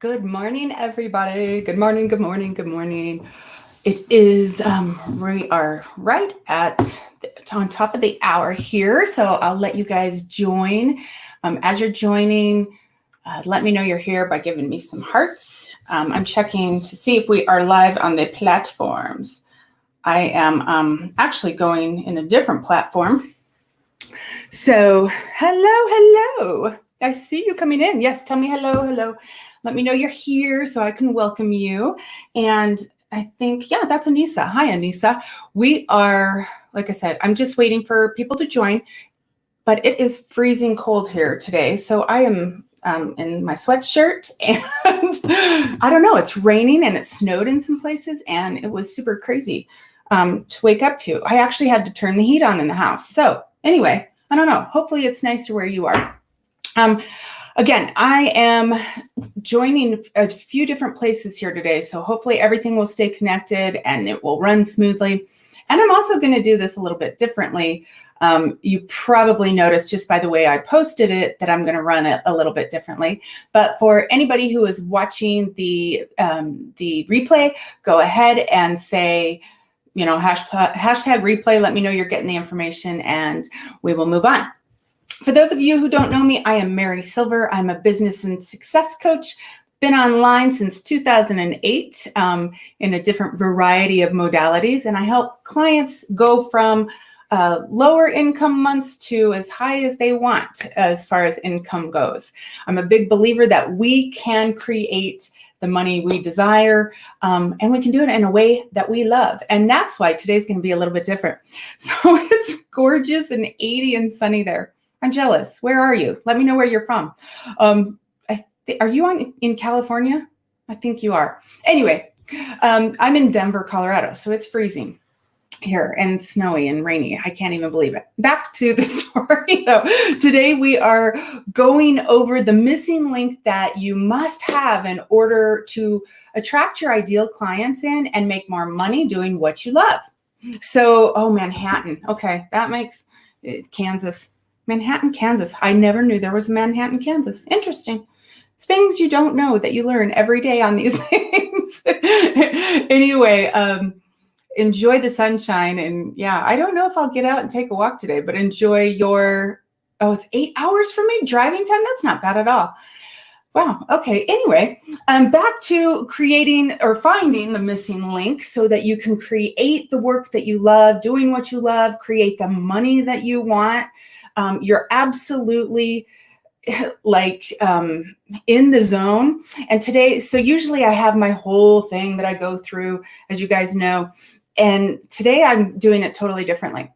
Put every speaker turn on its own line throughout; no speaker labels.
Good morning, everybody. Good morning, good morning, good morning. It is, we are right on top of the hour here, so I'll let you guys join. As you're joining, let me know you're here by giving me some hearts. I'm checking to see if we are live on the platforms. I am actually going in a different platform. So, hello. I see you coming in. Yes, tell me hello. Let me know you're here so I can welcome you. And I think, yeah, that's Anissa. Hi, Anissa. We are, like I said, I'm just waiting for people to join, but it is freezing cold here today. So I am in my sweatshirt and I don't know, it's raining and it snowed in some places and it was super crazy to wake up to. I actually had to turn the heat on in the house. So anyway, I don't know. Hopefully it's nicer where you are. Again, I am joining a few different places here today. So hopefully everything will stay connected and it will run smoothly. And I'm also going to do this a little bit differently. You probably noticed just by the way I posted it that I'm going to run it a little bit differently. But for anybody who is watching the replay, go ahead and say, hashtag replay. Let me know you're getting the information and we will move on. For those of you who don't know me, I am Mary Silver. I'm a business and success coach. Been online since 2008 in a different variety of modalities, and I help clients go from lower income months to as high as they want as far as income goes. I'm a big believer that we can create the money we desire, and we can do it in a way that we love. And that's why today's going to be a little bit different. So it's gorgeous and 80 and sunny there. I'm jealous. Where are you? Let me know where you're from. Are you in California? I think you are. Anyway, I'm in Denver, Colorado, so it's freezing here and snowy and rainy. I can't even believe it. Back to the story though. Today we are going over the missing link that you must have in order to attract your ideal clients in and make more money doing what you love. So, Manhattan. Okay, that makes Kansas. Manhattan, Kansas. I never knew there was Manhattan, Kansas. Interesting. Things you don't know that you learn every day on these things. Anyway, enjoy the sunshine. And yeah, I don't know if I'll get out and take a walk today, but enjoy it's 8 hours for me driving time. That's not bad at all. Wow. Okay. Anyway, back to creating or finding the missing link so that you can create the work that you love, doing what you love, create the money that you want. You're absolutely in the zone. And today, so usually I have my whole thing that I go through, as you guys know, and today I'm doing it totally differently.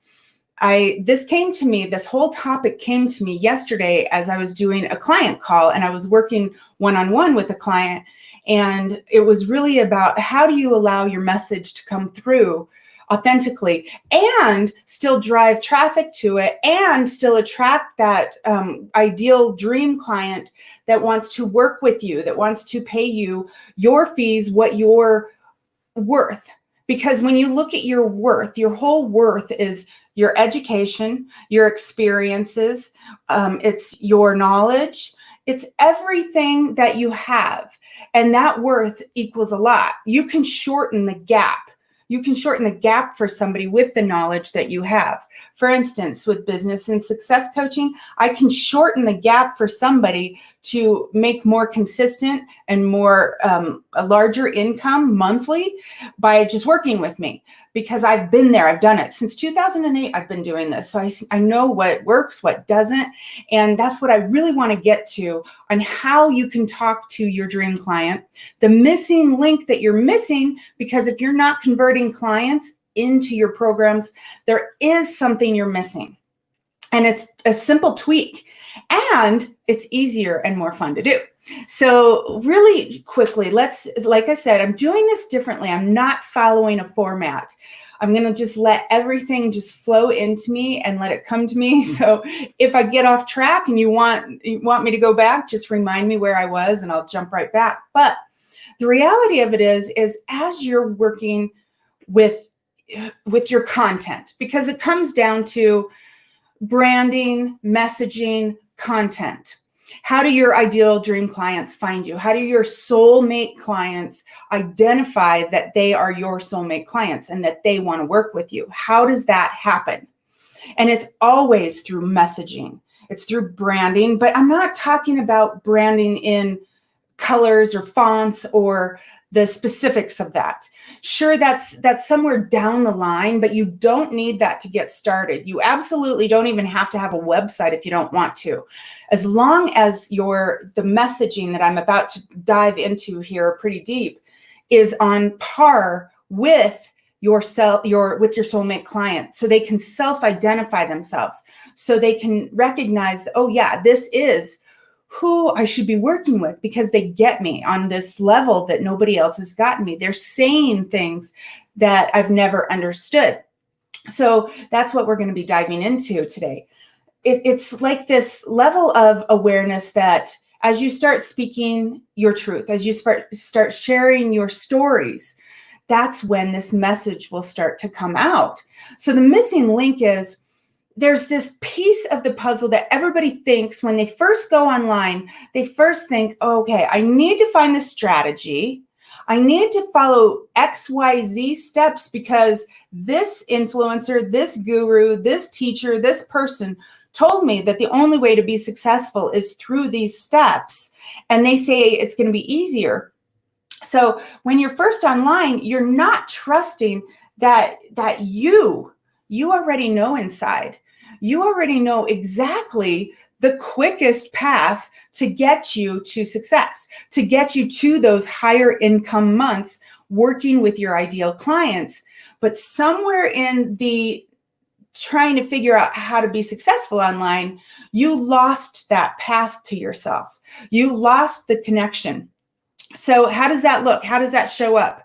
This whole topic came to me yesterday as I was doing a client call and I was working one-on-one with a client. And it was really about how do you allow your message to come through authentically and still drive traffic to it and still attract that ideal dream client that wants to work with you, that wants to pay you your fees, what you're worth. Because when you look at your worth, your whole worth is your education, your experiences, it's your knowledge, it's everything that you have. And that worth equals a lot. You can shorten the gap. You can shorten the gap for somebody with the knowledge that you have. For instance, with business and success coaching, I can shorten the gap for somebody to make more consistent and more a larger income monthly by just working with me, because I've been there. I've done it since 2008. I've been doing this. So I know what works, what doesn't. And that's what I really want to get to on how you can talk to your dream client, the missing link that you're missing, because if you're not converting clients into your programs, there is something you're missing. And it's a simple tweak and it's easier and more fun to do. So really quickly, like I said, I'm doing this differently. I'm not following a format. I'm going to just let everything just flow into me and let it come to me. So if I get off track and you want me to go back, just remind me where I was and I'll jump right back. But the reality of it is as you're working with your content, because it comes down to branding, messaging, content. How do your ideal dream clients find you? How do your soulmate clients identify that they are your soulmate clients and that they want to work with you? How does that happen? And it's always through messaging. It's through branding, but I'm not talking about branding in colors or fonts or the specifics of that. Sure, that's somewhere down the line, but you don't need that to get started. You absolutely don't even have to have a website if you don't want to. As long as the messaging that I'm about to dive into here pretty deep is on par with your soulmate client, so they can self-identify themselves, so they can recognize, oh yeah, this is who I should be working with because they get me on this level that nobody else has gotten me. They're saying things that I've never understood. So that's what we're going to be diving into today. It's like this level of awareness that as you start speaking your truth, as you start sharing your stories, that's when this message will start to come out. So the missing link is there's this piece of the puzzle that everybody thinks when they first go online. They first think, oh, okay, I need to find the strategy. I need to follow XYZ steps because this influencer, this guru, this teacher, this person told me that the only way to be successful is through these steps. And they say it's going to be easier. So when you're first online, you're not trusting that you already know inside. You already know exactly the quickest path to get you to success, to get you to those higher income months working with your ideal clients. But somewhere in the trying to figure out how to be successful online, you lost that path to yourself. You lost the connection. So how does that look? How does that show up?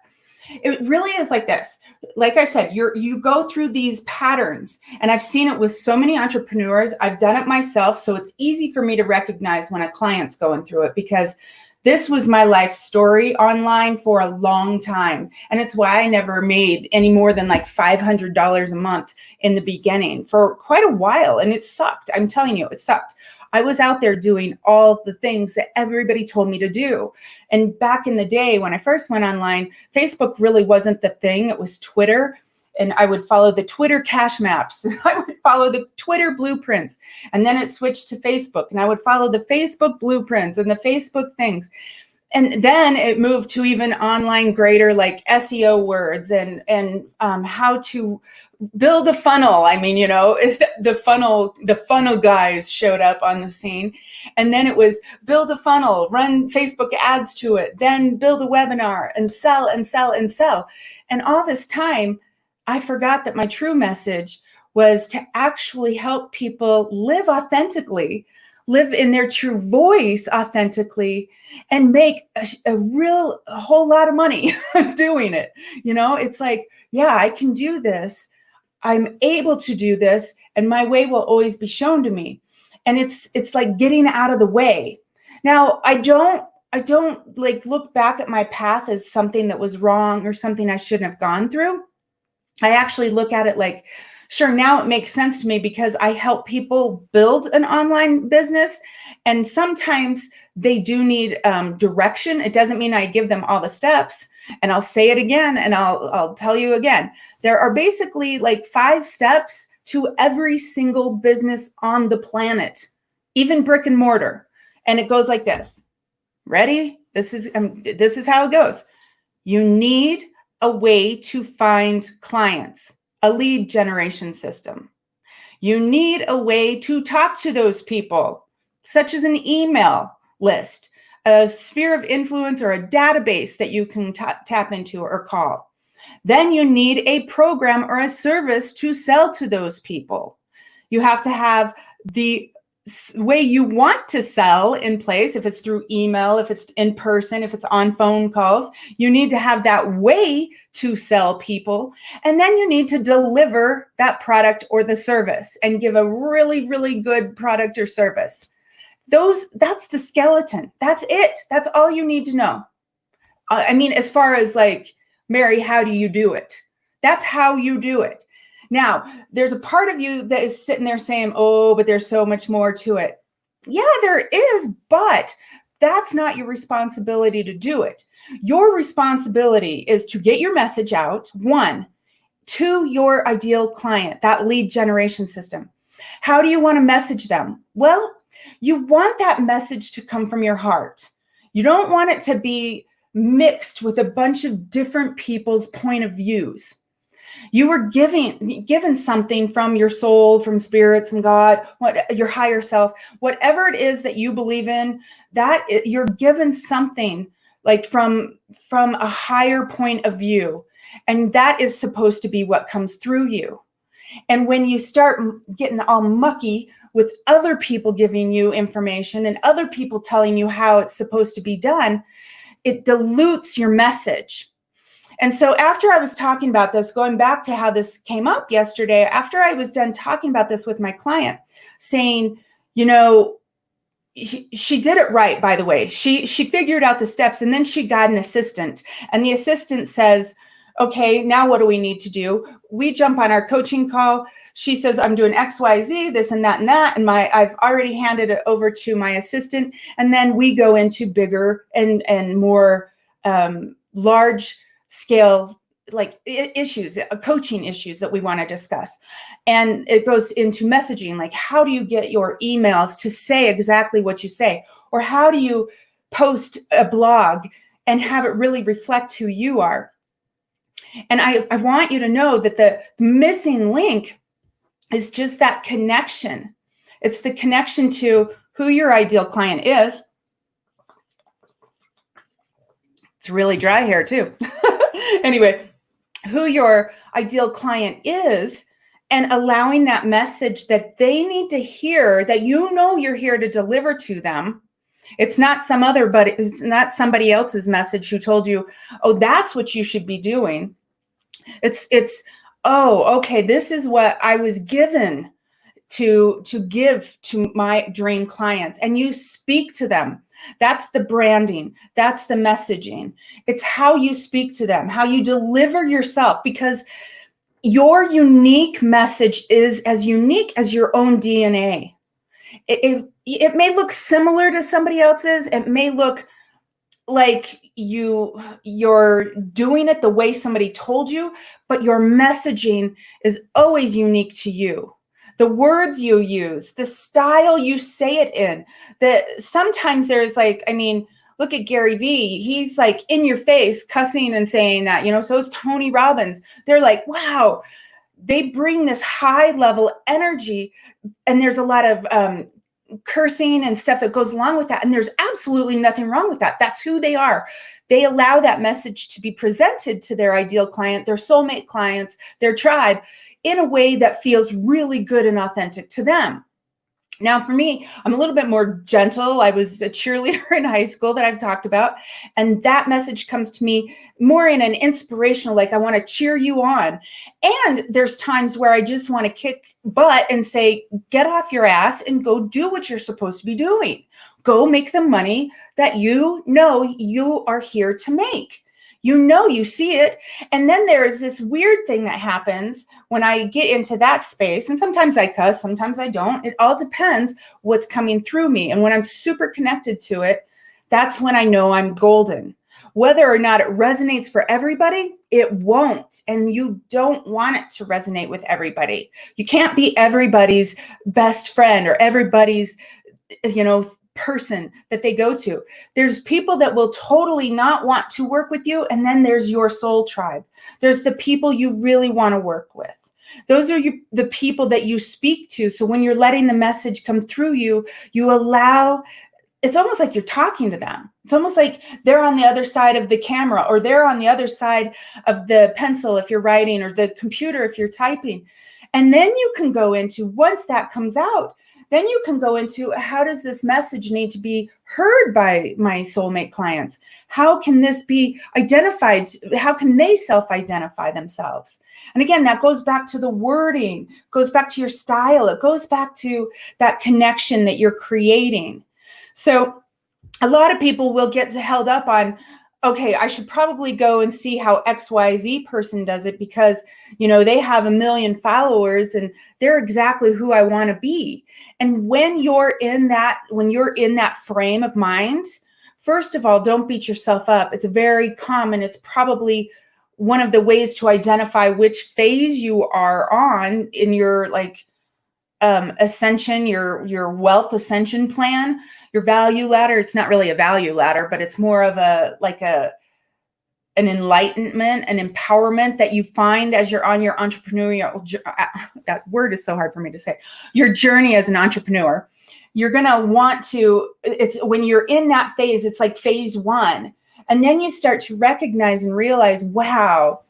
It really is like this. Like I said, you go through these patterns, and I've seen it with so many entrepreneurs. I've done it myself, so it's easy for me to recognize when a client's going through it because this was my life story online for a long time. And it's why I never made any more than like $500 a month in the beginning for quite a while. And it sucked. I'm telling you, it sucked. I was out there doing all the things that everybody told me to do. And back in the day when I first went online, Facebook really wasn't the thing. It was Twitter. And I would follow the Twitter cash maps. I would follow the Twitter blueprints. And then it switched to Facebook. And I would follow the Facebook blueprints and the Facebook things. And then it moved to even online greater like SEO words and how to build a funnel. I mean, the funnel guys showed up on the scene. And then it was build a funnel, run Facebook ads to it, then build a webinar and sell and sell and sell. And all this time, I forgot that my true message was to actually help people live authentically, live in their true voice authentically, and make a whole lot of money doing it. It's like, yeah, I can do this. I'm able to do this, and my way will always be shown to me. And it's like getting out of the way. Now, I don't like look back at my path as something that was wrong or something I shouldn't have gone through. I actually look at it like, sure, now it makes sense to me because I help people build an online business. And sometimes they do need direction. It doesn't mean I give them all the steps. And I'll say it again, and I'll tell you again. There are basically like 5 steps to every single business on the planet, even brick and mortar. And it goes like this. Ready? This is how it goes. You need a way to find clients, a lead generation system. You need a way to talk to those people, such as an email list, a sphere of influence, or a database that you can tap into or call. Then you need a program or a service to sell to those people. You have to have the way you want to sell in place. If it's through email, if it's in person, if it's on phone calls, you need to have that way to sell people. And then you need to deliver that product or the service and give a really, really good product or service. That's the skeleton. That's it. That's all you need to know. I mean, as far as like, Mary, how do you do it? That's how you do it. Now, there's a part of you that is sitting there saying, oh, but there's so much more to it. Yeah, there is, but that's not your responsibility to do it. Your responsibility is to get your message out, one, to your ideal client, that lead generation system. How do you want to message them? Well, you want that message to come from your heart. You don't want it to be mixed with a bunch of different people's point of views. You were given something from your soul, from spirit, from God, your higher self, whatever it is that you believe in, that you're given something like from a higher point of view. And that is supposed to be what comes through you. And when you start getting all mucky with other people giving you information and other people telling you how it's supposed to be done, it dilutes your message. And so after I was talking about this, going back to how this came up yesterday, after I was done talking about this with my client, saying, you know, she did it right, by the way. She figured out the steps, and then she got an assistant. And the assistant says, okay, now what do we need to do? We jump on our coaching call. She says, I'm doing X, Y, Z, this and that and that. And I've already handed it over to my assistant. And then we go into bigger and more large scale like issues, coaching issues that we want to discuss. And it goes into messaging, like how do you get your emails to say exactly what you say? Or how do you post a blog and have it really reflect who you are? And I want you to know that the missing link is just that connection. It's the connection to who your ideal client is. It's really dry here too. Anyway, who your ideal client is, and allowing that message that they need to hear, that you know you're here to deliver to them. It's not it's not somebody else's message who told you, oh, that's what you should be doing. It's oh, okay, this is what I was given to give to my dream clients, and you speak to them. That's the branding. That's the messaging. It's how you speak to them, how you deliver yourself, because your unique message is as unique as your own DNA. It may look similar to somebody else's. It may look like you're doing it the way somebody told you, but your messaging is always unique to you. The words you use, the style you say it in, that sometimes there's like, I mean, look at Gary Vee. He's like in your face cussing and saying that, you know, so is Tony Robbins. They're like, wow, they bring this high level energy, and there's a lot of cursing and stuff that goes along with that. And there's absolutely nothing wrong with that. That's who they are. They allow that message to be presented to their ideal client, their soulmate clients, their tribe, in a way that feels really good and authentic to them. Now, for me, I'm a little bit more gentle. I was a cheerleader in high school that I've talked about. And that message comes to me more in an inspirational, like I want to cheer you on. And there's times where I just want to kick butt and say, get off your ass and go do what you're supposed to be doing. Go make the money that you know you are here to make. You know, you see it. And then there is this weird thing that happens when I get into that space. And sometimes I cuss, sometimes I don't. It all depends what's coming through me. And when I'm super connected to it, that's when I know I'm golden. Whether or not it resonates for everybody, it won't. And you don't want it to resonate with everybody. You can't be everybody's best friend or everybody's, you know, person that they go to. There's people that will totally not want to work with you. And then there's your soul tribe. There's the people you really want to work with. Those are the people that you speak to. So when you're letting the message come through you, you allow, it's almost like you're talking to them. It's almost like they're on the other side of the camera, or they're on the other side of the pencil if you're writing, or the computer if you're typing. And then you can go into, once that comes out, then you can go into, how does this message need to be heard by my soulmate clients? How can this be identified? How can they self-identify themselves? And again, that goes back to the wording, goes back to your style. It goes back to that connection that you're creating. So a lot of people will get held up on, okay, I should probably go and see how XYZ person does it because, they have 1 million followers and they're exactly who I want to be. And when you're in that frame of mind, first of all, don't beat yourself up. It's very common. It's probably one of the ways to identify which phase you are on in your ascension, your wealth ascension plan, your value ladder. It's not really a value ladder, but it's more of an enlightenment, an empowerment that you find as you're on your entrepreneurial, that word is so hard for me to say, your journey as an entrepreneur. You're going to want to, it's when you're in that phase, it's like phase 1. And then you start to recognize and realize, wow,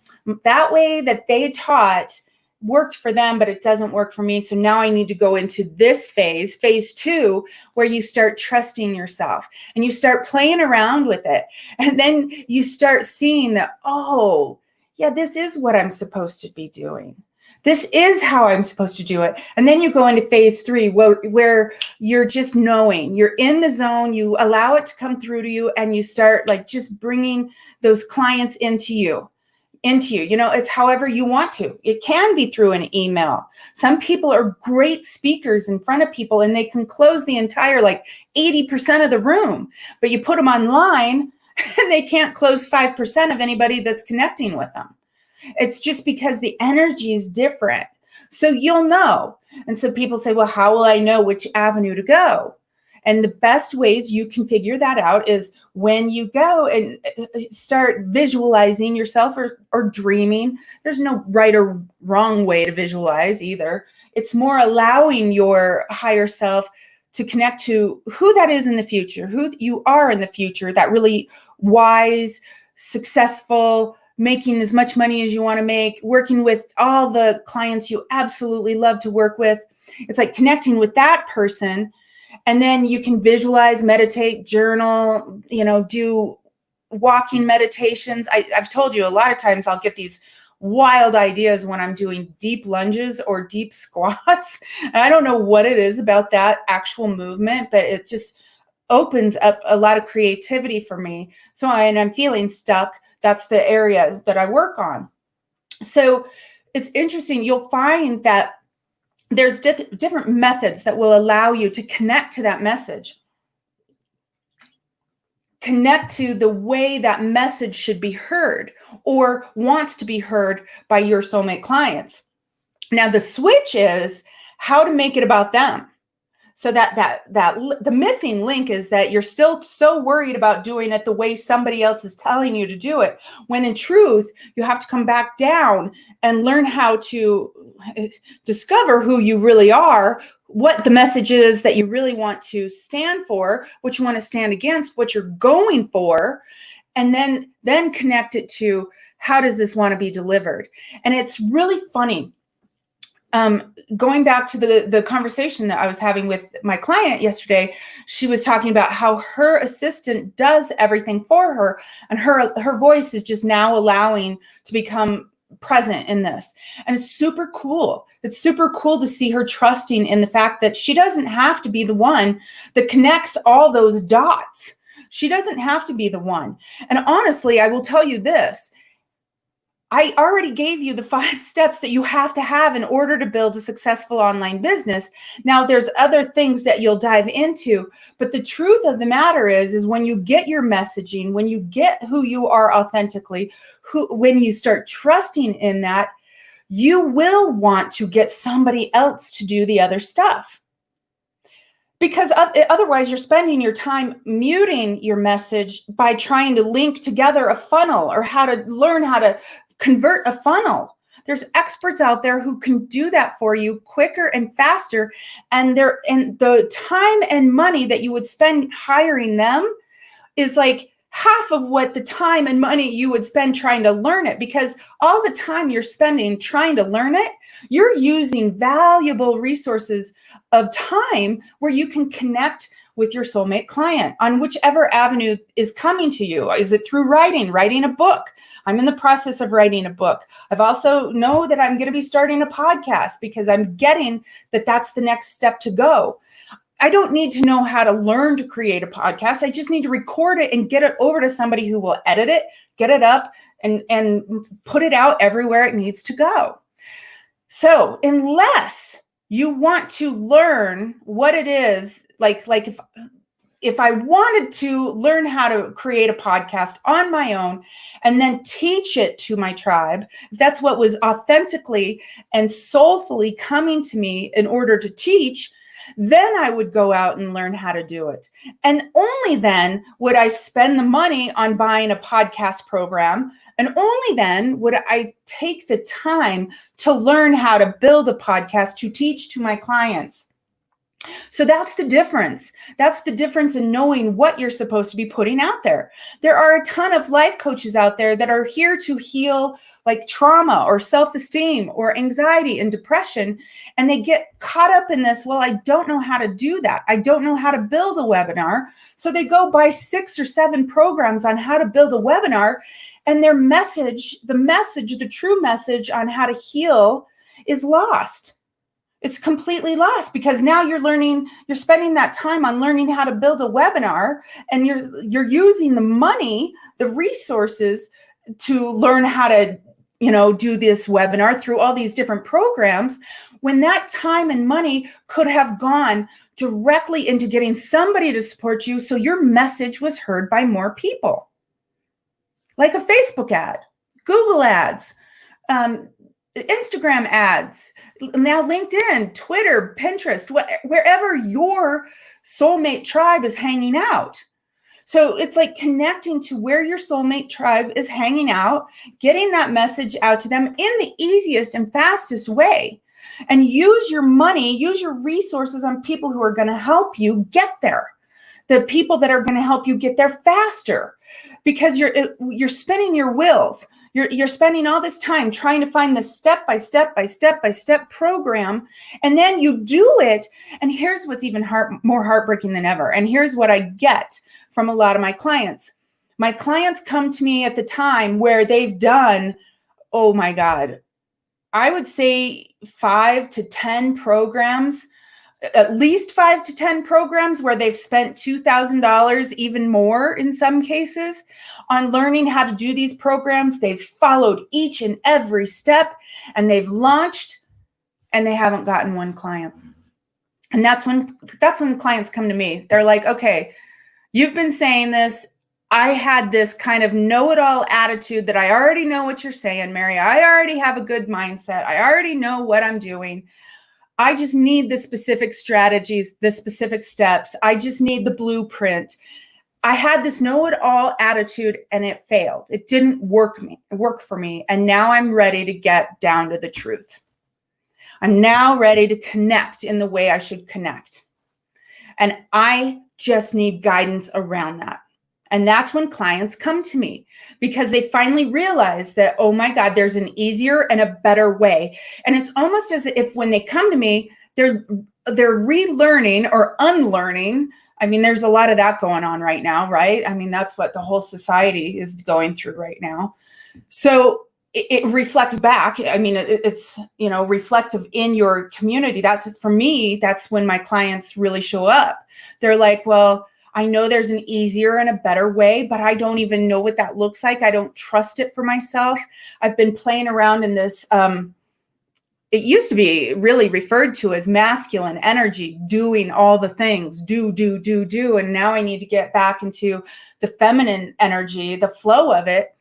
that way that they taught worked for them, but it doesn't work for me. So now I need to go into this phase 2, where you start trusting yourself and you start playing around with it. And then you start seeing that, oh, yeah, this is what I'm supposed to be doing. This is how I'm supposed to do it. And then you go into phase 3, where you're just knowing, you're in the zone, you allow it to come through to you, and you start just bringing those clients into you. It's however you want to. It can be through an email. Some people are great speakers in front of people and they can close the entire 80% of the room, but you put them online and they can't close 5% of anybody that's connecting with them. It's just because the energy is different. So you'll know. And so people say, well, how will I know which avenue to go? And the best ways you can figure that out is when you go and start visualizing yourself or dreaming. There's no right or wrong way to visualize either. It's more allowing your higher self to connect to who that is in the future, who you are in the future, that really wise, successful, making as much money as you want to make, working with all the clients you absolutely love to work with. It's like connecting with that person. And then you can visualize, meditate, journal, do walking meditations. I've told you a lot of times I'll get these wild ideas when I'm doing deep lunges or deep squats. And I don't know what it is about that actual movement, but it just opens up a lot of creativity for me. And I'm feeling stuck. That's the area that I work on. So it's interesting. You'll find that there's different methods that will allow you to connect to that message. Connect to the way that message should be heard or wants to be heard by your soulmate clients. Now, the switch is how to make it about them. So that the missing link is that you're still so worried about doing it the way somebody else is telling you to do it, when in truth, you have to come back down and learn how to discover who you really are, what the message is that you really want to stand for, what you want to stand against, what you're going for, and then connect it to how does this want to be delivered. And it's really funny. Going back to the conversation that I was having with my client yesterday, she was talking about how her assistant does everything for her, and her voice is just now allowing to become present in this. And it's super cool. It's super cool to see her trusting in the fact that she doesn't have to be the one that connects all those dots. She doesn't have to be the one. And honestly, I will tell you this. I already gave you the 5 steps that you have to have in order to build a successful online business. Now, there's other things that you'll dive into, but the truth of the matter is when you get your messaging, when you get who you are authentically, when you start trusting in that, you will want to get somebody else to do the other stuff. Because otherwise you're spending your time muting your message by trying to link together a funnel or how to learn how to convert a funnel. There's experts out there who can do that for you quicker and faster. And the time and money that you would spend hiring them is like half of what the time and money you would spend trying to learn it, because all the time you're spending trying to learn it, you're using valuable resources of time where you can connect with your soulmate client on whichever avenue is coming to you. Is it through writing a book? I'm in the process of writing a book. I've also know that I'm going to be starting a podcast because I'm getting that that's the next step to go. I don't need to know how to learn to create a podcast. I just need to record it and get it over to somebody who will edit it, get it up, and put it out everywhere it needs to go. So unless you want to learn what it is, like if I wanted to learn how to create a podcast on my own and then teach it to my tribe, if that's what was authentically and soulfully coming to me in order to teach, then I would go out and learn how to do it. And only then would I spend the money on buying a podcast program. And only then would I take the time to learn how to build a podcast to teach to my clients. So that's the difference. That's the difference in knowing what you're supposed to be putting out there. There are a ton of life coaches out there that are here to heal like trauma or self-esteem or anxiety and depression. And they get caught up in this. Well, I don't know how to do that. I don't know how to build a webinar. So they go buy 6 or 7 programs on how to build a webinar. And their message, the true message on how to heal is lost. It's completely lost because now you're spending that time on learning how to build a webinar, and you're using the money, the resources to learn how to, do this webinar through all these different programs, when that time and money could have gone directly into getting somebody to support you so your message was heard by more people. Like a Facebook ad, Google ads, Instagram ads, now LinkedIn, Twitter, Pinterest, wherever your soulmate tribe is hanging out. So it's like connecting to where your soulmate tribe is hanging out, getting that message out to them in the easiest and fastest way. And use your money, use your resources on people who are going to help you get there. The people that are going to help you get there faster, because you're spinning your wheels. You're spending all this time trying to find the step by step program, and then you do it. And here's what's even more heartbreaking than ever. And here's what I get from a lot of my clients. My clients come to me at the time where they've done, oh my God, I would say 5 to 10 programs, at least 5 to 10 programs where they've spent $2,000, even more in some cases, on learning how to do these programs. They've followed each and every step, and they've launched, and they haven't gotten one client. And that's when clients come to me. They're like, okay, you've been saying this. I had this kind of know-it-all attitude that I already know what you're saying, Mary. I already have a good mindset. I already know what I'm doing. I just need the specific strategies, the specific steps. I just need the blueprint. I had this know-it-all attitude, and it failed. It didn't work for me. And now I'm ready to get down to the truth. I'm now ready to connect in the way I should connect. And I just need guidance around that. And that's when clients come to me, because they finally realize that, oh my God, there's an easier and a better way. And it's almost as if when they come to me, they're relearning or unlearning. I mean, there's a lot of that going on right now, right? I mean, that's what the whole society is going through right now. So it reflects back. I mean, it's, reflective in your community. For me, that's when my clients really show up. They're like, well, I know there's an easier and a better way, but I don't even know what that looks like. I don't trust it for myself. I've been playing around in this. It used to be really referred to as masculine energy, doing all the things, do. And now I need to get back into the feminine energy, the flow of it.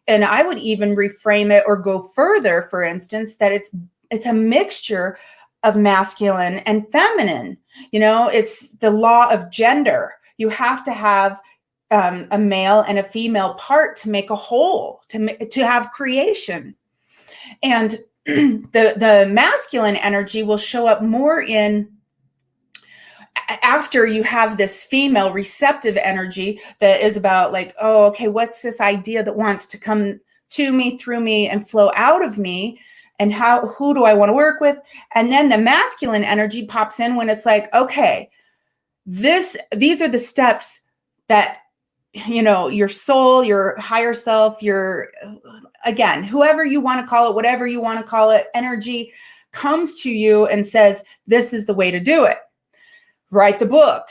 And I would even reframe it or go further, for instance, that it's a mixture of masculine and feminine. It's the law of gender. You have to have a male and a female part to make a whole, to have creation. And the masculine energy will show up more in after you have this female receptive energy that is about like, oh, okay, what's this idea that wants to come to me, through me, and flow out of me? And who do I want to work with? And then the masculine energy pops in when it's like, okay, these are the steps that, your soul, your higher self, again, whoever you want to call it, whatever you want to call it, energy comes to you and says, this is the way to do it. write the book,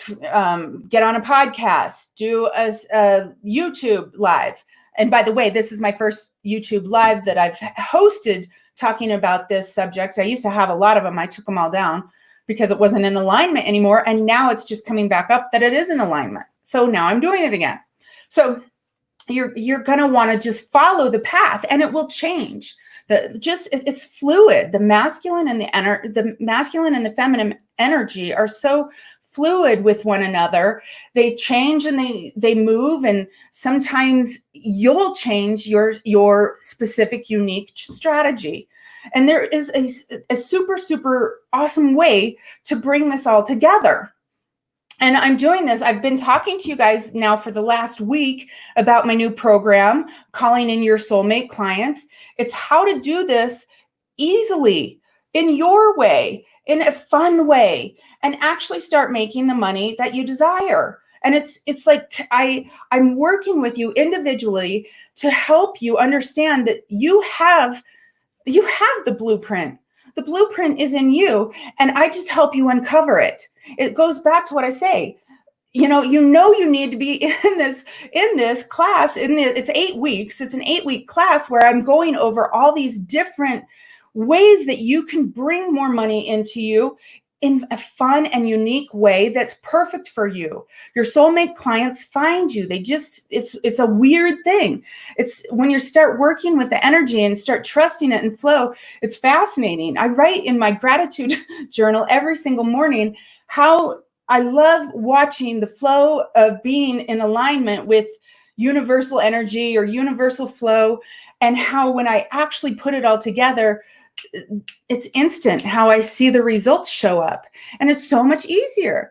get on a podcast, do a YouTube live. And by the way, this is my first YouTube live that I've hosted talking about this subject. I used to have a lot of them. I took them all down because it wasn't in alignment anymore. And now it's just coming back up that it is in alignment. So now I'm doing it again. So you're going to want to just follow the path, and it will change. It's fluid. The masculine and the feminine energy are so fluid with one another. They change and they move, and sometimes you'll change your specific unique strategy. And there is a super, super awesome way to bring this all together. And I'm doing this. I've been talking to you guys now for the last week about my new program, Calling in Your Soulmate Clients. It's how to do this easily, in your way, in a fun way, and actually start making the money that you desire. And it's like I'm working with you individually to help you understand that you have the blueprint. The blueprint is in you, and I just help you uncover it. It goes back to what I say. You need to be in this class. It's 8 weeks. It's an 8-week class where I'm going over all these different ways that you can bring more money into you in a fun and unique way that's perfect for you. Your soulmate clients find you. It's a weird thing. It's when you start working with the energy and start trusting it and flow, it's fascinating. I write in my gratitude journal every single morning how I love watching the flow of being in alignment with universal energy or universal flow, and how when I actually put it all together, it's instant how I see the results show up, and it's so much easier.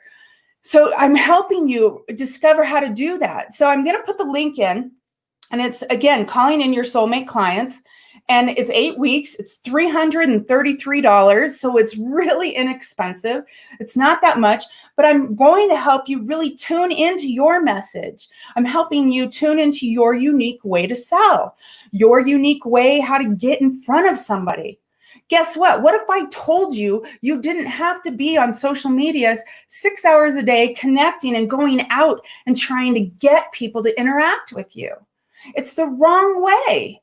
So I'm helping you discover how to do that. So I'm going to put the link in, and it's, again, Calling in Your Soulmate Clients, and it's 8 weeks. It's $333. So it's really inexpensive. It's not that much, but I'm going to help you really tune into your message. I'm helping you tune into your unique way to sell, your unique way how to get in front of somebody. Guess what? What if I told you you didn't have to be on social media 6 hours a day connecting and going out and trying to get people to interact with you? It's the wrong way.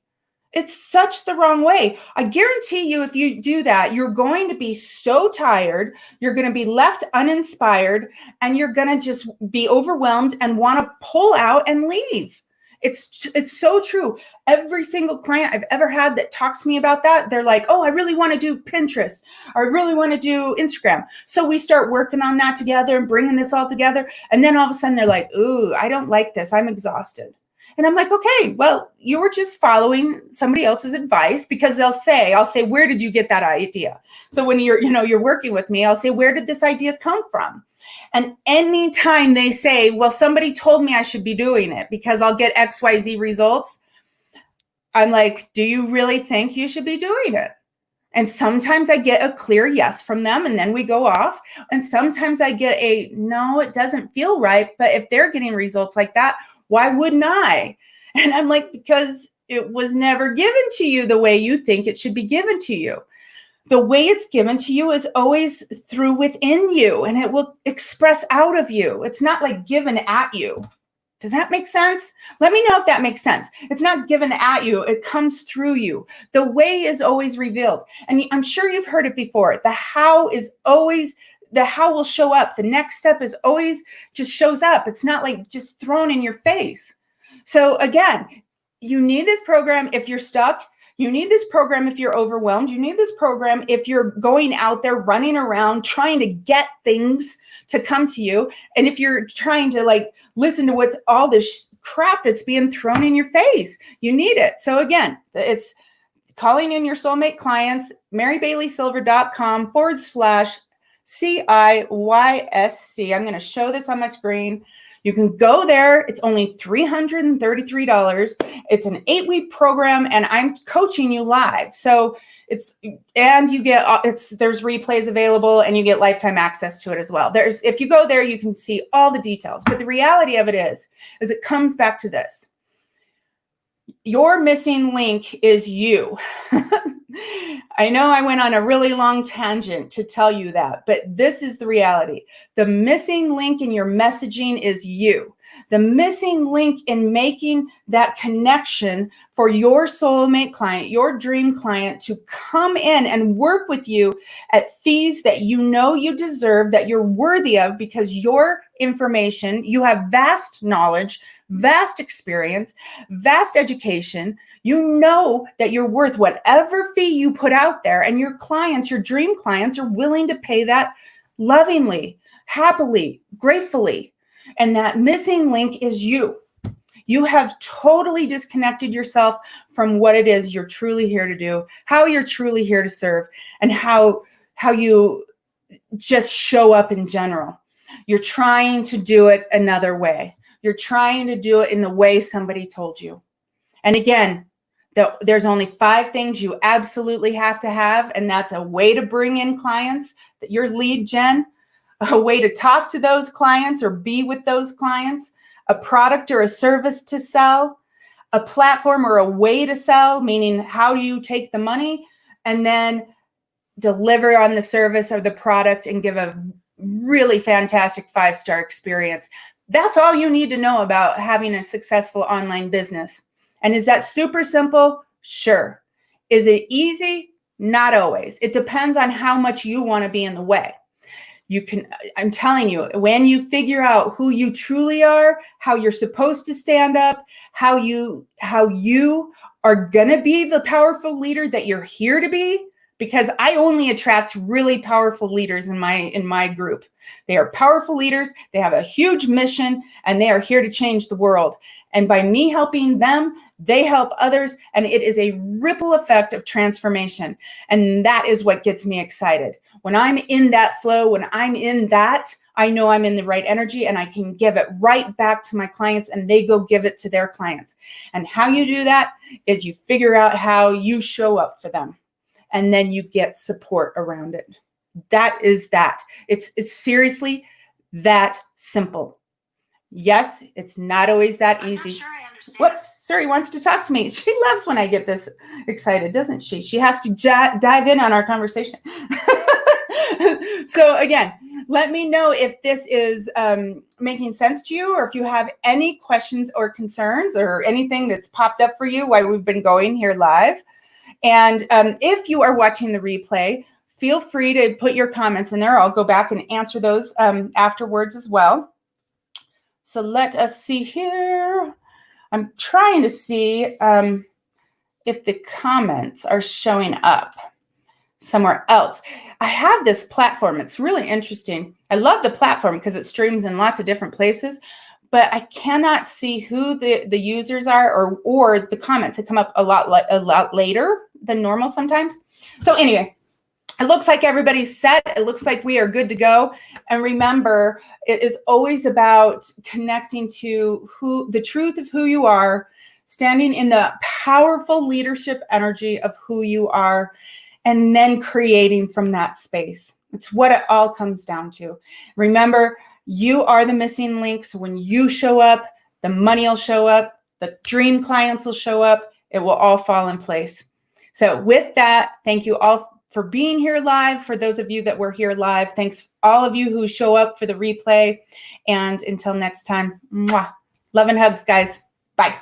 It's such the wrong way. I guarantee you, if you do that, you're going to be so tired, you're going to be left uninspired, and you're going to just be overwhelmed and want to pull out and leave. It's so true. Every single client I've ever had that talks to me about that, they're like, oh, I really want to do Pinterest, or I really want to do Instagram. So we start working on that together and bringing this all together. And then all of a sudden they're like, ooh, I don't like this. I'm exhausted. And I'm like, okay, well, you were just following somebody else's advice, because I'll say, where did you get that idea? So when you're working with me, I'll say, where did this idea come from? And anytime they say, well, somebody told me I should be doing it because I'll get XYZ results, I'm like, do you really think you should be doing it? And sometimes I get a clear yes from them, and then we go off. And sometimes I get a, no, it doesn't feel right. But if they're getting results like that, why wouldn't I? And I'm like, because it was never given to you the way you think it should be given to you. The way it's given to you is always through within you, and it will express out of you. It's not like given at you. Does that make sense? Let me know if that makes sense. It's not given at you. It comes through you. The way is always revealed. And I'm sure you've heard it before. The how will show up. The next step is always just shows up. It's not like just thrown in your face. So again, you need this program if you're stuck. You need this program if you're overwhelmed. You need this program if you're going out there running around trying to get things to come to you. And if you're trying to listen to what's all this crap that's being thrown in your face, you need it. So again, it's Calling in Your Soulmate Clients, MaryBaileySilver.com/CIYSC. I'm going to show this on my screen. You can go there. It's only $333. It's an 8-week program, and I'm coaching you live. So there's replays available, and you get lifetime access to it as well. If you go there, you can see all the details. But the reality of it is it comes back to this. Your missing link is you. I know I went on a really long tangent to tell you that, but this is the reality. The missing link in your messaging is you. The missing link in making that connection for your soulmate client, your dream client, to come in and work with you at fees that you know you deserve, that you're worthy of, because your information, you have vast knowledge, vast experience, vast education. You know that you're worth whatever fee you put out there, and your clients, your dream clients, are willing to pay that lovingly, happily, gratefully. And that missing link is you. You have totally disconnected yourself from what it is you're truly here to do, how you're truly here to serve, and how you just show up in general. You're trying to do it another way. You're trying to do it in the way somebody told you. And again, there's only 5 things you absolutely have to have, and that's a way to bring in clients, that your lead gen, a way to talk to those clients or be with those clients, a product or a service to sell, a platform or a way to sell, meaning how do you take the money, and then deliver on the service or the product and give a really fantastic 5-star experience. That's all you need to know about having a successful online business. And is that super simple? Sure. Is it easy? Not always. It depends on how much you want to be in the way. I'm telling you, when you figure out who you truly are, how you're supposed to stand up, how you are going to be the powerful leader that you're here to be, because I only attract really powerful leaders in my group. They are powerful leaders. They have a huge mission, and they are here to change the world. And by me helping them, they help others, and it is a ripple effect of transformation. And that is what gets me excited. When I'm in that flow, when I'm in that, I know I'm in the right energy, and I can give it right back to my clients, and they go give it to their clients. And how you do that is you figure out how you show up for them, and then you get support around it. That is that. It's seriously that simple. Yes, it's not always that easy.
I'm not sure I understand.
Whoops, Suri wants to talk to me. She loves when I get this excited, doesn't she? She has to dive in on our conversation. So again, let me know if this is making sense to you, or if you have any questions or concerns or anything that's popped up for you while we've been going here live. And if you are watching the replay, feel free to put your comments in there. I'll go back and answer those afterwards as well. So let us see here. I'm trying to see if the comments are showing up somewhere else. I have this platform. It's really interesting. I love the platform because it streams in lots of different places, but I cannot see who the users are or the comments that come up a lot later than normal sometimes. So anyway, it looks like everybody's set. It looks like we are good to go. And remember, it is always about connecting to the truth of who you are, standing in the powerful leadership energy of who you are, and then creating from that space. It's what it all comes down to. Remember, you are the missing link. So when you show up, the money will show up, the dream clients will show up, it will all fall in place. So with that, thank you all for being here live. For those of you that were here live, thanks all of you who show up for the replay. And until next time, mwah. Love and hugs, guys. Bye.